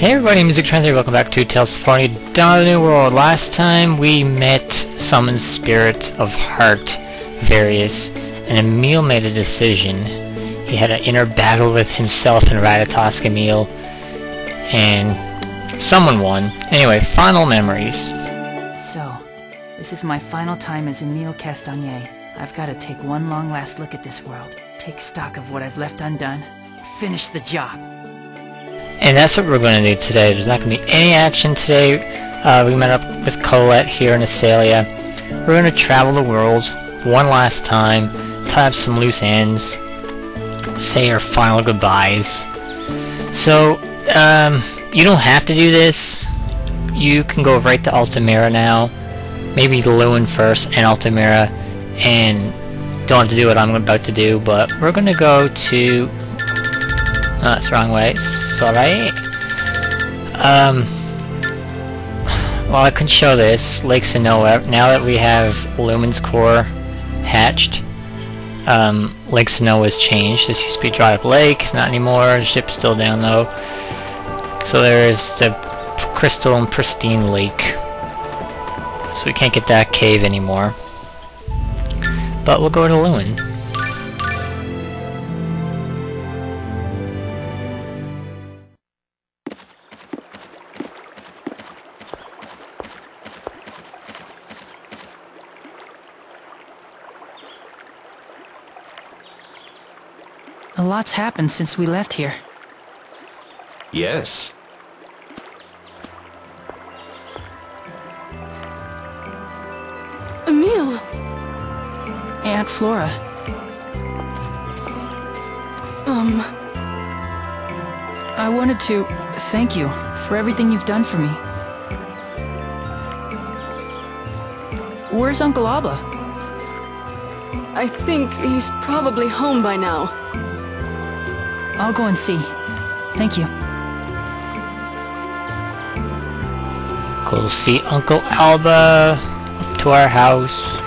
Hey everybody, Music Trends here, welcome back to Tales of Symphonia Dawn of the New World. Last time we met Summoned Spirit of Heart, Various, and Emil made a decision. He had an inner battle with himself and Ratatosk Emil, and someone won. Anyway, final memories. So, this is my final time as Emil Castagnier. I've got to take one long last look at this world, take stock of what I've left undone, finish the job. And that's what we're going to do today. There's not going to be any action today. We met up with Colette here in Asalia. We're going to travel the world one last time, tie up some loose ends, say our final goodbyes. So, you don't have to do this. You can go right to Altimira now. Maybe Luin first and Altimira, and don't have to do what I'm about to do, but we're going to go to... Oh, that's the wrong way. Sorry. Well, I can show this. Lakes of Nowhere. Now that we have Lumen's core hatched, Lakes of Nowhere has changed. This used to be Dry Up Lake. It's not anymore. The ship's still down though. So there's the crystal and pristine lake. So we can't get that cave anymore. But we'll go to Luin. A lot's happened since we left here. Yes. Emil! Aunt Flora. I wanted to thank you for everything you've done for me. Where's Uncle Alba? I think he's probably home by now. I'll go and see. Thank you. Go see Uncle Alba up to our house.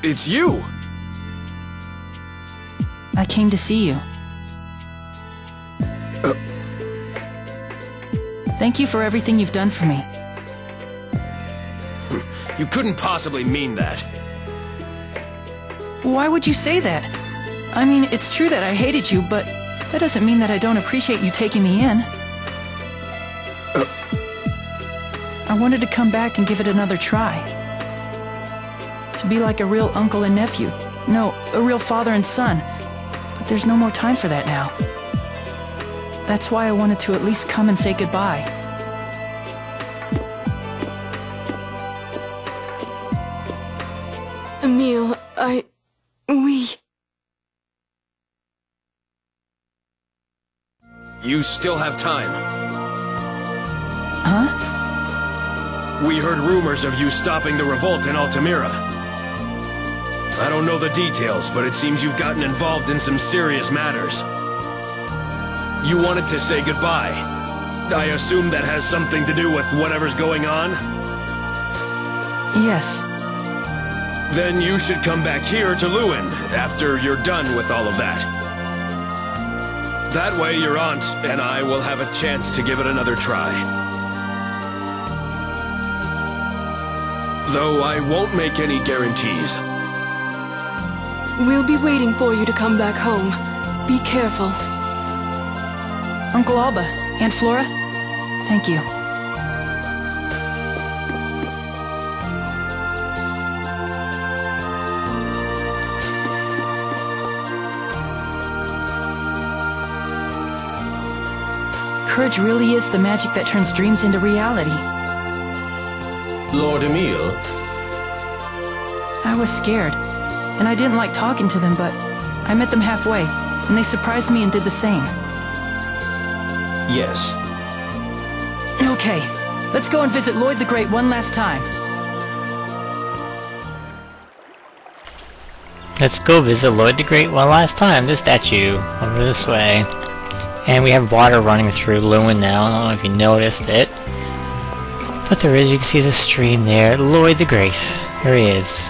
It's you! I came to see you. Thank you for everything you've done for me. You couldn't possibly mean that. Why would you say that? I mean, it's true that I hated you, but that doesn't mean that I don't appreciate you taking me in. I wanted to come back and give it another try. To be like a real uncle and nephew. No, a real father and son. But there's no more time for that now. That's why I wanted to at least come and say goodbye. Emil, You still have time. Huh? We heard rumors of you stopping the revolt in Altimira. I don't know the details, but it seems you've gotten involved in some serious matters. You wanted to say goodbye. I assume that has something to do with whatever's going on? Yes. Then you should come back here to Luin after you're done with all of that. That way your aunt and I will have a chance to give it another try. Though I won't make any guarantees. we'll be waiting for you to come back home. Be careful. Uncle Alba, Aunt Flora, thank you. Courage really is the magic that turns dreams into reality. Lord Emil? I was scared, and I didn't like talking to them, but I met them halfway, and they surprised me and did the same. Yes. Okay, let's go and visit Lloyd the Great one last time. Let's go visit Lloyd the Great one last time. The statue over this way. And we have water running through Luin now. I don't know if you noticed it. But there is, you can see the stream there. Lloyd the Great. Here he is.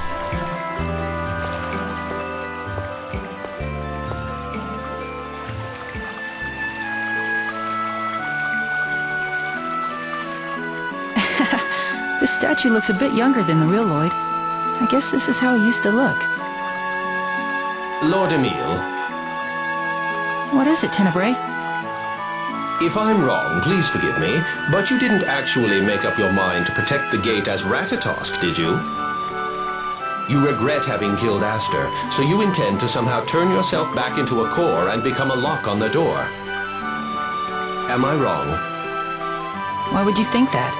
statue looks a bit younger than the real Lloyd. I guess this is how he used to look. Lord Emil, What is it, Tenebrae? if I'm wrong, please forgive me, but you didn't actually make up your mind to protect the gate as Ratatosk, did you? You regret having killed Aster, so you intend to somehow turn yourself back into a core and become a lock on the door. Am I wrong? Why would you think that?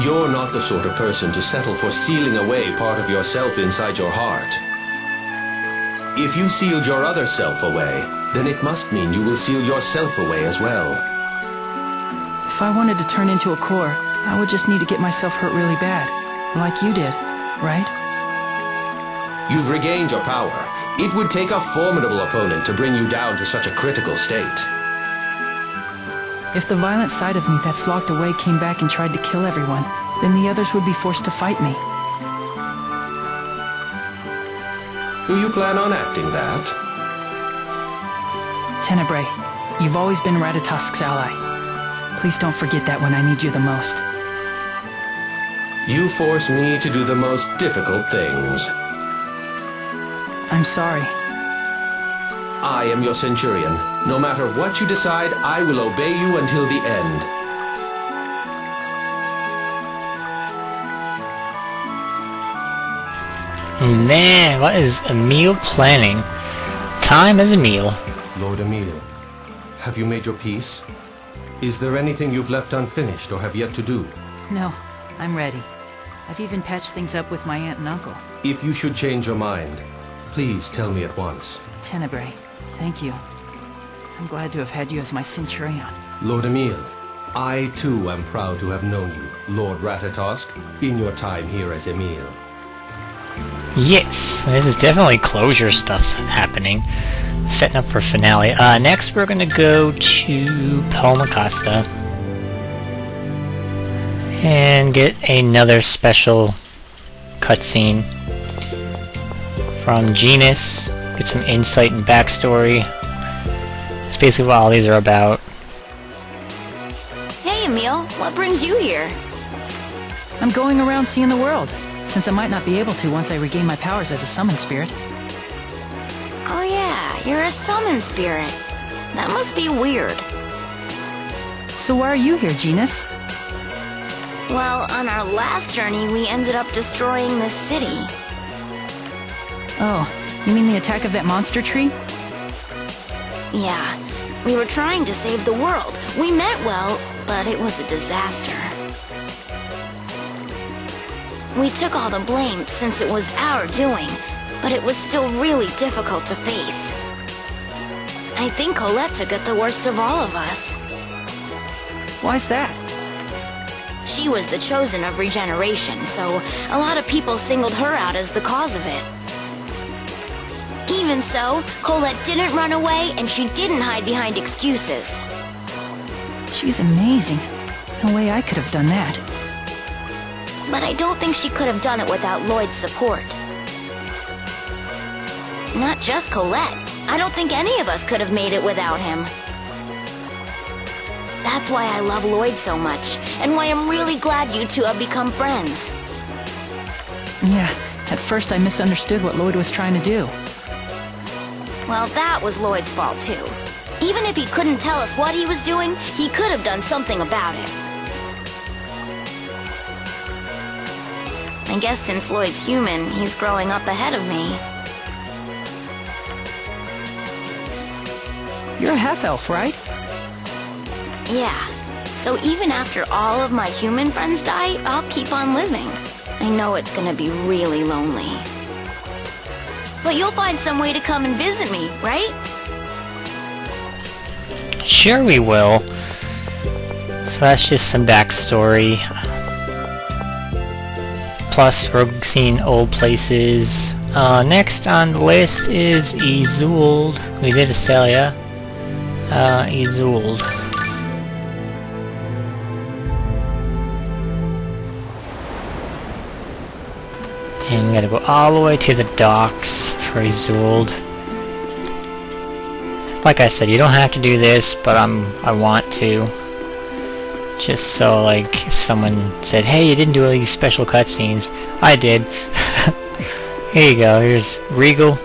You're not the sort of person to settle for sealing away part of yourself inside your heart. If you sealed your other self away, then it must mean you will seal yourself away as well. If I wanted to turn into a core, I would just need to get myself hurt really bad. Like you did, right? You've regained your power. It would take a formidable opponent to bring you down to such a critical state. If the violent side of me that's locked away came back and tried to kill everyone, then the others would be forced to fight me. Do you plan on acting that? Tenebrae, you've always been Ratatosk's ally. Please don't forget that when I need you the most. You force me to do the most difficult things. I'm sorry. I am your Centurion. No matter what you decide, I will obey you until the end. Man, what is Emil planning? Time is Emil. Lord Emil, have you made your peace? Is there anything you've left unfinished or have yet to do? No, I'm ready. I've even patched things up with my aunt and uncle. If you should change your mind, please tell me at once. Tenebrae, thank you. I'm glad to have had you as my Centurion. Lord Emil, I too am proud to have known you, Lord Ratatosk, in your time here as Emil. Yes, this is definitely closure stuff's happening. Setting up for finale. Next we're gonna go to Palmacosta and get another special cutscene from Genus. Get some insight and backstory. That's basically what all these are about. Hey, Emil, what brings you here? I'm going around seeing the world, since I might not be able to once I regain my powers as a summon spirit. Oh yeah, you're a summon spirit. That must be weird. So why are you here, Genus? Well, on our last journey, we ended up destroying this city. Oh, you mean the attack of that monster tree? Yeah, we were trying to save the world. We meant well, but it was a disaster. We took all the blame since it was our doing, but it was still really difficult to face. I think Colette took it the worst of all of us. Why's that? She was the chosen of regeneration, so a lot of people singled her out as the cause of it. Even so, Colette didn't run away and she didn't hide behind excuses. She's amazing. No way I could have done that. But I don't think she could have done it without Lloyd's support. Not just Colette. I don't think any of us could have made it without him. That's why I love Lloyd so much, and why I'm really glad you two have become friends. Yeah, at first I misunderstood what Lloyd was trying to do. Well, that was Lloyd's fault too. Even if he couldn't tell us what he was doing, he could have done something about it. I guess since Lloyd's human, he's growing up ahead of me. You're a half-elf, right? Yeah. So even after all of my human friends die, I'll keep on living. I know it's gonna be really lonely. But you'll find some way to come and visit me, right? Sure we will. So that's just some backstory. Plus we're seeing old places. Next on the list is Isolde. We did Acelia. Isolde. And we gotta go all the way to the docks for Isolde. Like I said, you don't have to do this, but I want to. Just so, like, if someone said, hey, you didn't do all these special cutscenes. I did. Here you go, here's Regal.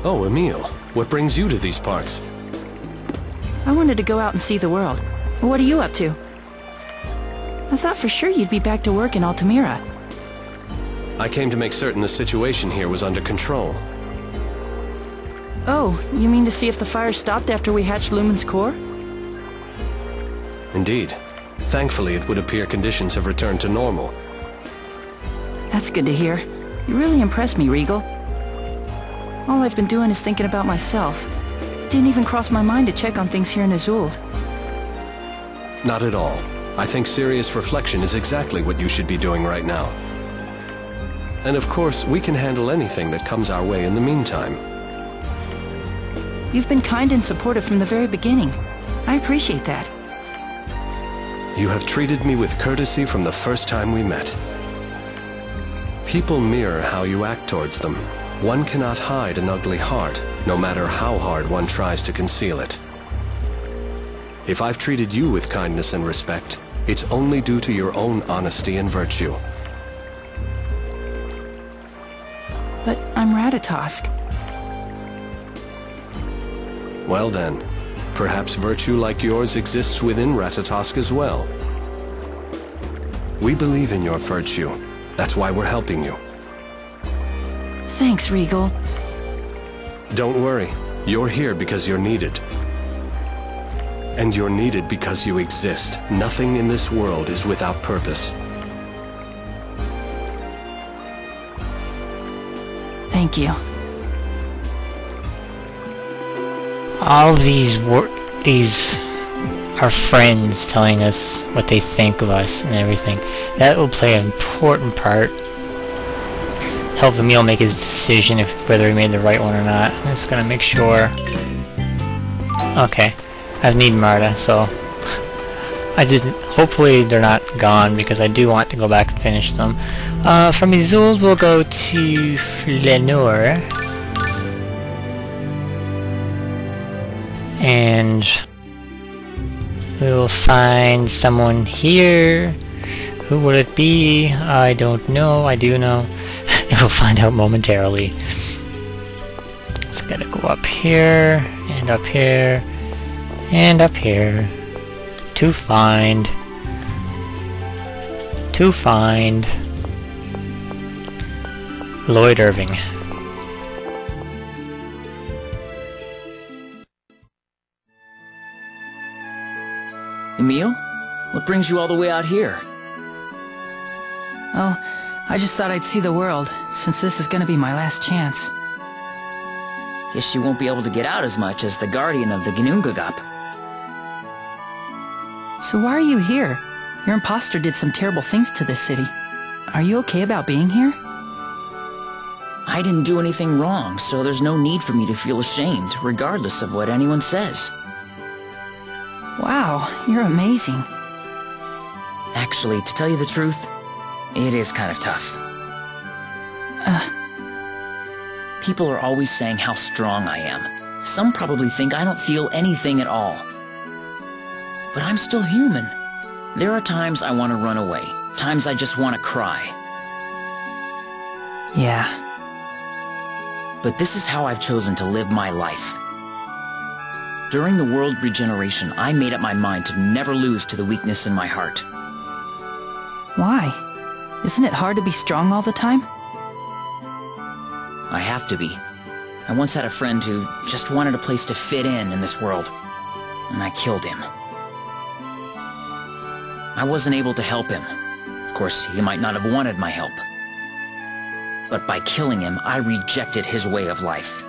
Oh, Emil, what brings you to these parts? I wanted to go out and see the world. What are you up to? I thought for sure you'd be back to work in Altimira. I came to make certain the situation here was under control. Oh, you mean to see if the fire stopped after we hatched Lumen's core? Indeed. Thankfully, it would appear conditions have returned to normal. That's good to hear. You really impressed me, Regal. All I've been doing is thinking about myself. It didn't even cross my mind to check on things here in Azul. Not at all. I think serious reflection is exactly what you should be doing right now. And of course, we can handle anything that comes our way in the meantime. You've been kind and supportive from the very beginning. I appreciate that. You have treated me with courtesy from the first time we met. People mirror how you act towards them. One cannot hide an ugly heart, no matter how hard one tries to conceal it. If I've treated you with kindness and respect, it's only due to your own honesty and virtue. But I'm Ratatosk. Well then, perhaps virtue like yours exists within Ratatosk as well. We believe in your virtue. That's why we're helping you. Thanks, Regal. Don't worry. You're here because you're needed. And you're needed because you exist. Nothing in this world is without purpose. Thank you. All of these are friends telling us what they think of us and everything. That will play an important part. Help Emil make his decision if whether he made the right one or not. I'm just gonna make sure. Okay, I need Marta, so I didn't. Hopefully they're not gone because I do want to go back and finish them. From Azul we'll go to Flenor, and we'll find someone here. Who would it be? I don't know. I do know. We'll find out momentarily. It's gotta go up here, and up here, and up here. To find Lloyd Irving. Emil? What brings you all the way out here? Oh, I just thought I'd see the world, since this is gonna be my last chance. Guess you won't be able to get out as much as the guardian of the Gnungagap. So why are you here? Your imposter did some terrible things to this city. Are you okay about being here? I didn't do anything wrong, so there's no need for me to feel ashamed, regardless of what anyone says. Wow, you're amazing. Actually, to tell you the truth, it is kind of tough. People are always saying how strong I am. Some probably think I don't feel anything at all. But I'm still human. There are times I want to run away, times I just want to cry. Yeah. But this is how I've chosen to live my life. During the world regeneration, I made up my mind to never lose to the weakness in my heart. Why? Isn't it hard to be strong all the time? I have to be. I once had a friend who just wanted a place to fit in this world, and I killed him. I wasn't able to help him. Of course, he might not have wanted my help. But by killing him, I rejected his way of life.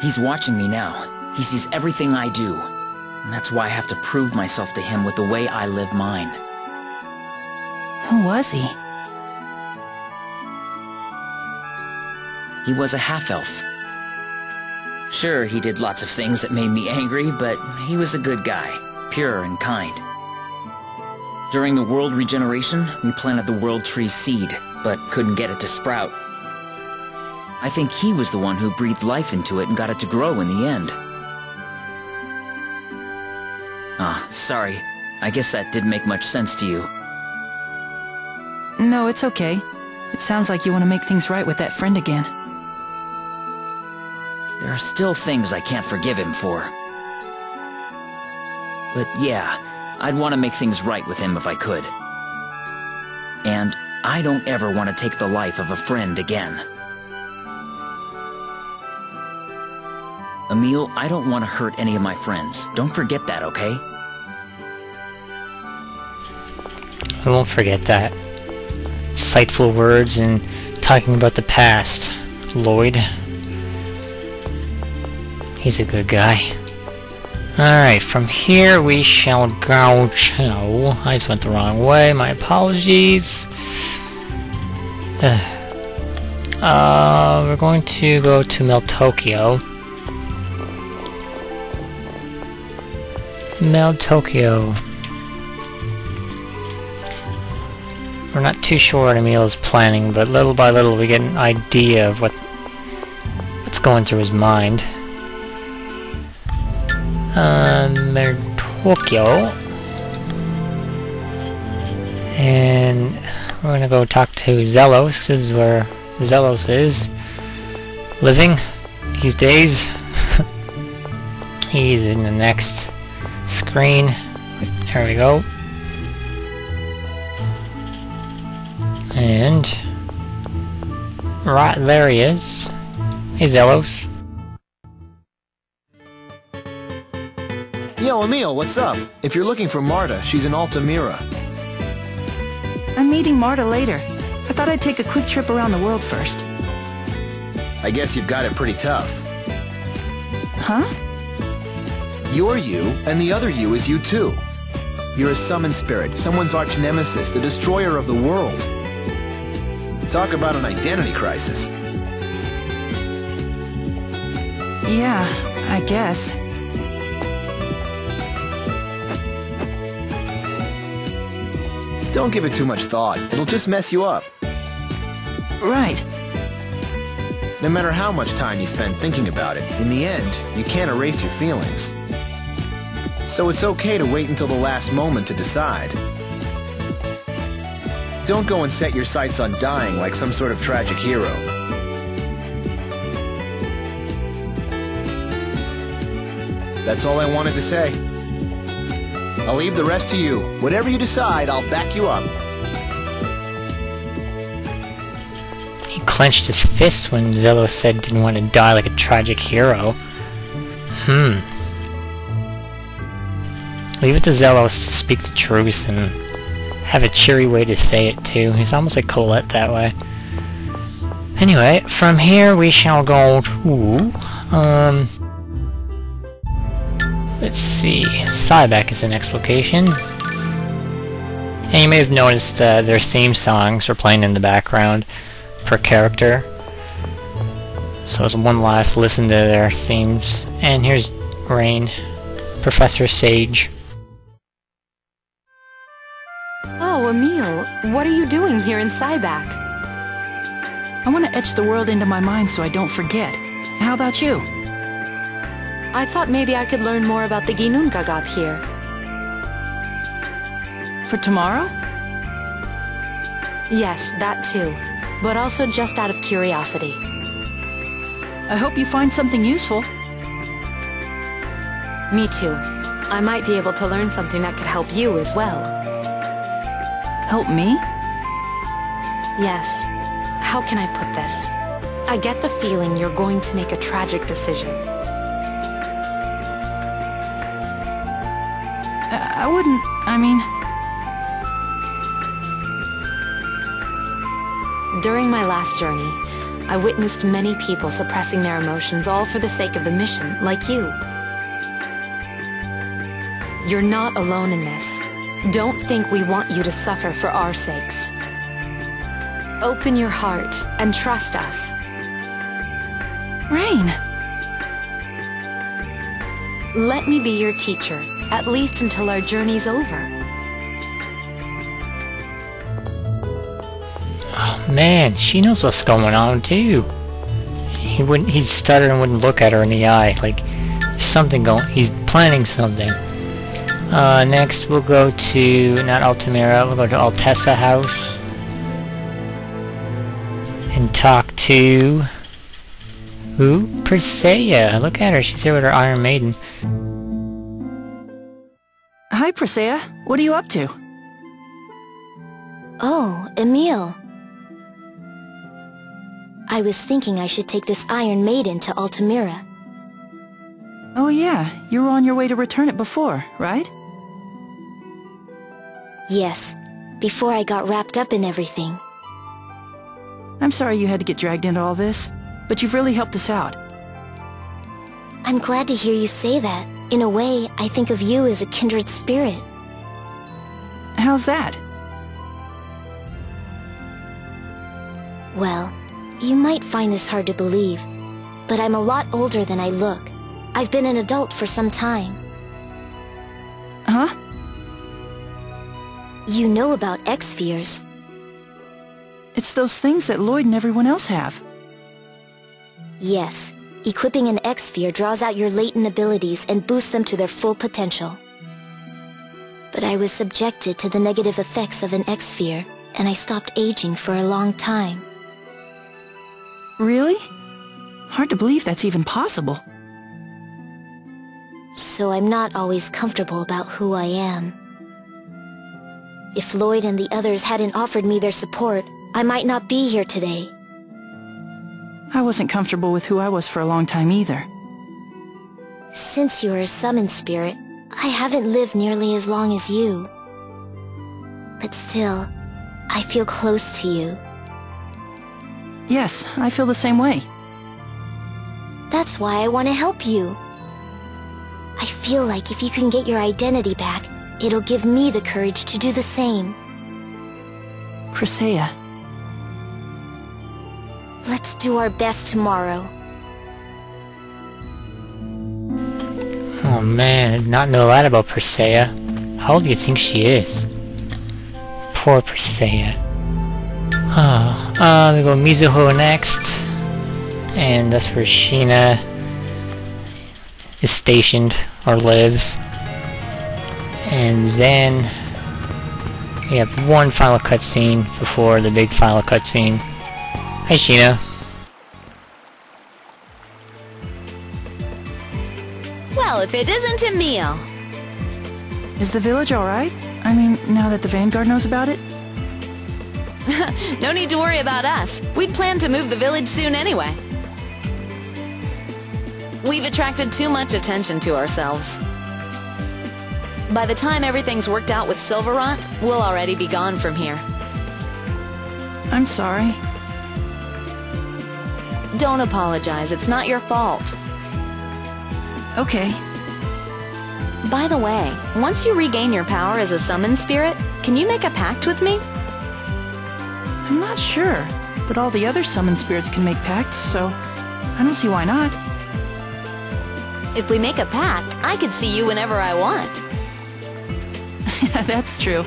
He's watching me now. He sees everything I do, and that's why I have to prove myself to him with the way I live mine. Who was he? He was a half-elf. Sure, he did lots of things that made me angry, but he was a good guy, pure and kind. During the world regeneration, we planted the World Tree seed, but couldn't get it to sprout. I think he was the one who breathed life into it and got it to grow in the end. Ah, sorry. I guess that didn't make much sense to you. No, it's okay. It sounds like you want to make things right with that friend again. There are still things I can't forgive him for. But yeah, I'd want to make things right with him if I could. And I don't ever want to take the life of a friend again. Emil, I don't want to hurt any of my friends. Don't forget that, okay? I won't forget that. Insightful words and talking about the past, Lloyd. He's a good guy. Alright, from here we shall go to... I just went the wrong way, my apologies. We're going to go to Meltokyo. Meltokyo. We're not too sure what Emil is planning, but little by little we get an idea of what's going through his mind. Tokyo, and we're gonna go talk to Zelos. This is where Zelos is living these days. He's in the next screen. There we go. And right there he is. Hey Zelos. Yo, Emil, what's up? If you're looking for Marta, she's in Altimira. I'm meeting Marta later. I thought I'd take a quick trip around the world first. I guess you've got it pretty tough. Huh? You're you, and the other you is you too. You're a summoned spirit, someone's arch nemesis, the destroyer of the world. Talk about an identity crisis. Yeah, I guess. Don't give it too much thought. It'll just mess you up. Right. No matter how much time you spend thinking about it, in the end, you can't erase your feelings. So it's okay to wait until the last moment to decide. Don't go and set your sights on dying like some sort of tragic hero. That's all I wanted to say. I'll leave the rest to you. Whatever you decide, I'll back you up. He clenched his fist when Zelos said didn't want to die like a tragic hero. Leave it to Zelos to speak the truth and have a cheery way to say it too. He's almost like Colette that way. Anyway, from here we shall go to... let's see, Syback is the next location. And you may have noticed their theme songs are playing in the background per character. So it's one last listen to their themes. And here's Rain, Professor Sage. Oh, Emil, what are you doing here in Syback? I want to etch the world into my mind so I don't forget. How about you? I thought maybe I could learn more about the Ginnungagap here. For tomorrow? Yes, that too. But also just out of curiosity. I hope you find something useful. Me too. I might be able to learn something that could help you as well. Help me? Yes. How can I put this? I get the feeling you're going to make a tragic decision. I wouldn't... I mean... During my last journey, I witnessed many people suppressing their emotions all for the sake of the mission, like you. You're not alone in this. Don't think we want you to suffer for our sakes. Open your heart and trust us. Rain! Let me be your teacher, at least until our journey's over. Oh man, she knows what's going on too. He'd stutter and wouldn't look at her in the eye. Like, something going, he's planning something. Next we'll go to, not Altimira, we'll go to Altessa House. And talk to... who? Persea. Look at her, she's here with her Iron Maiden. Hi, Persea. What are you up to? Oh, Emil. I was thinking I should take this Iron Maiden to Altimira. Oh yeah, you were on your way to return it before, right? Yes, before I got wrapped up in everything. I'm sorry you had to get dragged into all this, but you've really helped us out. I'm glad to hear you say that. In a way, I think of you as a kindred spirit. How's that? Well, you might find this hard to believe, but I'm a lot older than I look. I've been an adult for some time. Huh? You know about X-spheres. It's those things that Lloyd and everyone else have. Yes. Equipping an X-sphere draws out your latent abilities and boosts them to their full potential. But I was subjected to the negative effects of an X-sphere, and I stopped aging for a long time. Really? Hard to believe that's even possible. So I'm not always comfortable about who I am. If Lloyd and the others hadn't offered me their support, I might not be here today. I wasn't comfortable with who I was for a long time either. Since you're a summoned spirit, I haven't lived nearly as long as you. But still, I feel close to you. Yes, I feel the same way. That's why I want to help you. I feel like if you can get your identity back, it'll give me the courage to do the same. Persea. Let's do our best tomorrow. Oh man, I did not know that about Persea. How old do you think she is? Poor Persea. We go Mizuho next. And that's where Sheena is stationed, or lives. And then we have one final cutscene before the big final cutscene. Hi Sheena. Well, if it isn't Emil. Is the village alright? I mean, now that the Vanguard knows about it? No need to worry about us. We'd planned to move the village soon anyway. We've attracted too much attention to ourselves. By the time everything's worked out with Silverrot, we'll already be gone from here. I'm sorry. Don't apologize, it's not your fault. Okay. By the way, once you regain your power as a summoned spirit, can you make a pact with me? I'm not sure, but all the other summoned spirits can make pacts, so I don't see why not. If we make a pact, I could see you whenever I want. That's true.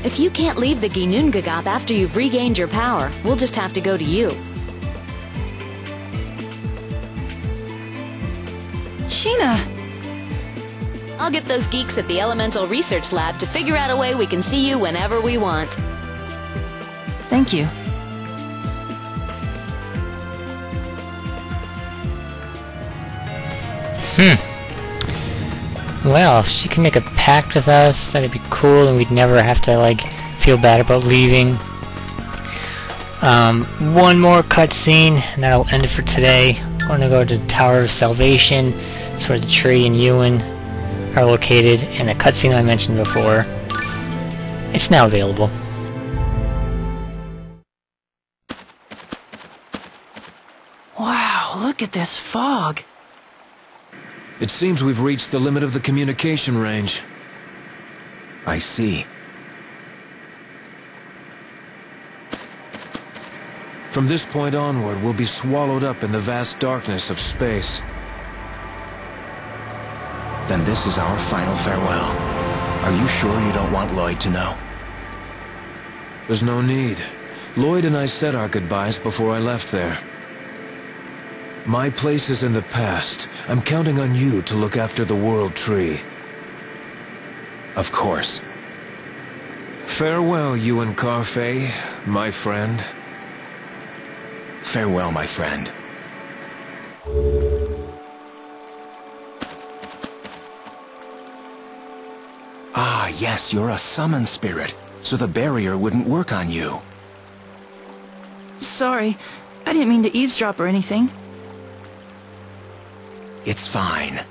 If you can't leave the Ginnungagap after you've regained your power, we'll just have to go to you. Sheena! I'll get those geeks at the Elemental Research Lab to figure out a way we can see you whenever we want. Thank you. Well, if she can make a pact with us, that'd be cool, and we'd never have to, like, feel bad about leaving. One more cutscene, and that'll end it for today. I'm gonna go to the Tower of Salvation. It's where the tree and Ewan are located, and a cutscene I mentioned before. It's now available. Wow, look at this fog. It seems we've reached the limit of the communication range. I see. From this point onward, we'll be swallowed up in the vast darkness of space. Then this is our final farewell. Are you sure you don't want Lloyd to know? There's no need. Lloyd and I said our goodbyes before I left there. My place is in the past. I'm counting on you to look after the World Tree. Of course. Farewell, Ewan Carfey, my friend. Farewell, my friend. Ah, yes, you're a summon spirit, so the barrier wouldn't work on you. Sorry, I didn't mean to eavesdrop or anything. It's fine.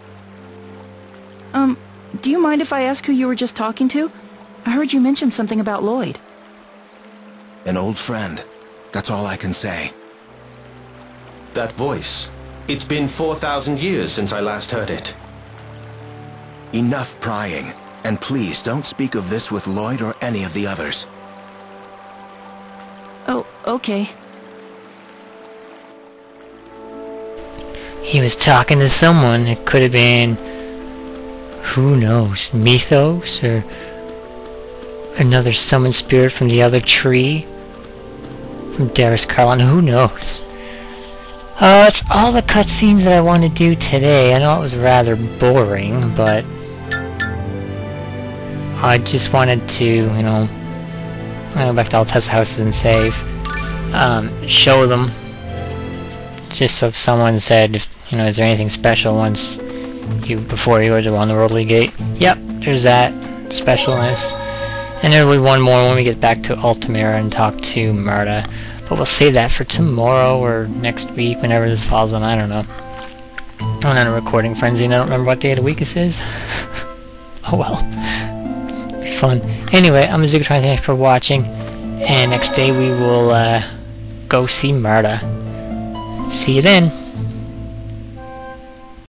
Do you mind if I ask who you were just talking to? I heard you mention something about Lloyd. An old friend. That's all I can say. That voice. It's been 4,000 years since I last heard it. Enough prying. And please don't speak of this with Lloyd or any of the others. Oh, okay. He was talking to someone. It could have been, who knows, Mythos or another summoned spirit from the other tree, from Darius Carlon. Who knows? That's all the cutscenes that I want to do today. I know it was rather boring, but I just wanted to, you know, go back to all test houses and save, show them. Just so if someone said, you know, is there anything special once before you go to on the Worldly Gate? Yep, there's that specialness. And there will be one more when we get back to Altimira and talk to Marta. But we'll save that for tomorrow or next week, whenever this falls on, I don't know. I'm on a recording frenzy and I don't remember what day of the week this is. Oh well. Be fun. Anyway, I'm Zuko, thanks for watching. And next day we will go see Marta. See you then.